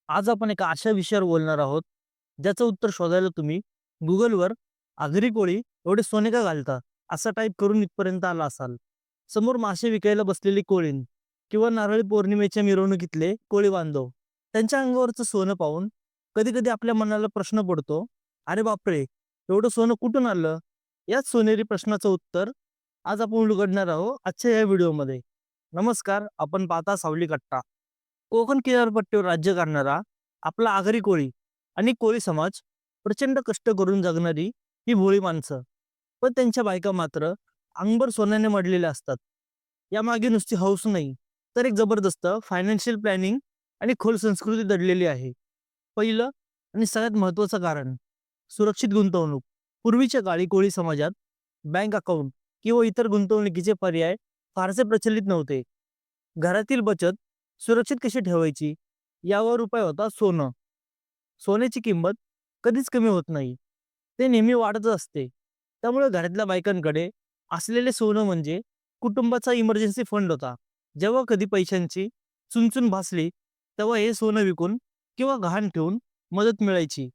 आज आपण एका अशा विषयावर बोलणार आहोत, ज्याचं उत्तर शोधायला तुम्ही Googleवर "आगरी कोळी एवढे सोने का घालता?" असं टाइप करून इथपर्यंत आला असाल. समोर मासे विकायला बसलेली कोळीण किंवा नारळी पौर्णिमेच्या मिरवणुकीतले कोळी बांधव. त्यांच्या अंगावरचं सोनं पाहून कधी-कधी आपल्या मनाला प्रश्न पडतो, "अरे बापरे! एवढं सोनं कुठून आलं?" याच सोनेरी प्रश्नाचं उत्तर आज आपण उलगडणार आहोत आजच्या या व्हिडिओमध्ये. नमस्कार, आपण पाहता सावली कट्टा. कोकण किनारपट्टीवर राज्य करणारा आपला आगरी कोळी आणि कोळी समाज प्रचंड कष्ट करून जगणारी ही भोळी माणसं. पण त्यांच्या बायका मात्र अंगभर सोन्याने मढलेल्या असतात. यामागे नुसती हौस नाही, तर एक जबरदस्त फायनान्शियल प्लॅनिंग आणि खोल संस्कृती दडलेली आहे. पहिलं आणि सगळ्यात महत्त्वाचं कारण सुरक्षित गुंतवणूक. पूर्वीच्या काळी कोळी समाजात बँक अकाउंट किंवा इतर गुंतवणुकीचे पर्याय फारसे प्रचलित नव्हते. घरातील बचत सुरक्षित कशी ठेवायची यावर उपाय होता सोनं. सोन्याची किंमत कधीच कमी होत नाही. ते नेहमी वाढतच असते. त्यामुळे घरातल्या बायकांकडे असलेले सोनं म्हणजे कुटुंबाचा इमर्जन्सी फंड होता. जेव्हा कधी पैशांची चुणचुण भासली, तेव्हा हे सोनं विकून किंवा गहाण ठेवून मदत मिळायची.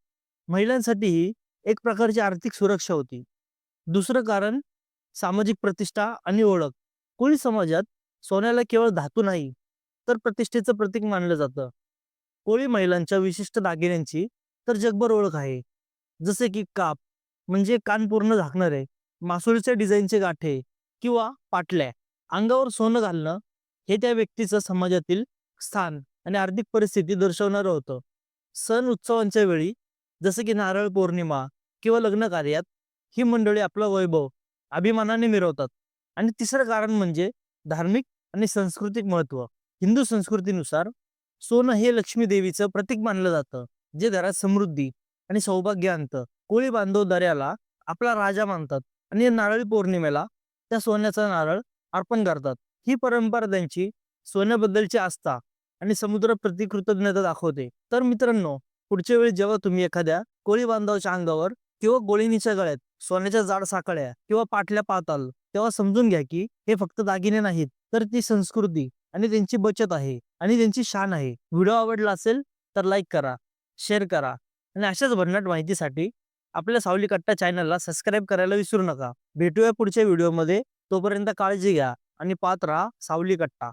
महिलांसाठी ही एक प्रकारची आर्थिक सुरक्षा होती. दुसरं कारण सामाजिक प्रतिष्ठा आणि ओळख. कोळी समाजात सोन्याला केवळ धातू नाही, तर प्रतिष्ठेचं प्रतीक मानलं जातं. कोळी महिलांच्या विशिष्ट दागिन्यांची तर जगभर ओळख आहे. जसे की काप म्हणजे कान पूर्ण झाकणारे, मासोळीच्या डिझाईनचे गाठे किंवा पाटल्या. अंगावर सोनं घालणं हे त्या व्यक्तीचं समाजातील स्थान आणि आर्थिक परिस्थिती दर्शवणारं होतं. सण उत्सवांच्या वेळी जसे की नारळ पौर्णिमा किंवा लग्न कार्यात ही मंडळी आपलं वैभव अभिमानाने मिरवतात. आणि तिसरं कारण म्हणजे धार्मिक आणि सांस्कृतिक महत्त्व. हिंदू संस्कृतीनुसार सोनं हे लक्ष्मी देवीचं प्रतीक मानलं जातं, जे घरात समृद्धी आणि सौभाग्य आणतं. कोळी बांधव दर्याला आपला राजा मानतात आणि नारळी पौर्णिमेला त्या सोन्याचा नारळ अर्पण करतात. ही परंपरा त्यांची सोन्याबद्दलची आस्था आणि समुद्राप्रती कृतज्ञता दाखवते. तर मित्रांनो, पुढच्या वेळी जेव्हा तुम्ही एखाद्या कोळी बांधवाच्या अंगावर किंवा कोळीणीच्या गळ्यात सोन्याच्या जाड साकळ्या किंवा पाटल्या पाहताल, तेव्हा समजून घ्या की हे फक्त दागिने नाहीत, तर ती संस्कृती आणि त्यांची बचत आहे आणि त्यांची शान आहे. व्हिडिओ आवडला असेल तर लाईक करा, शेअर करा आणि अशाच भन्नाट माहितीसाठी आपल्या सावली कट्टा चॅनलला सबस्क्राईब करायला विसरू नका. भेटूया पुढच्या व्हिडिओमध्ये. तोपर्यंत काळजी घ्या आणि पाहत राहा सावली कट्टा.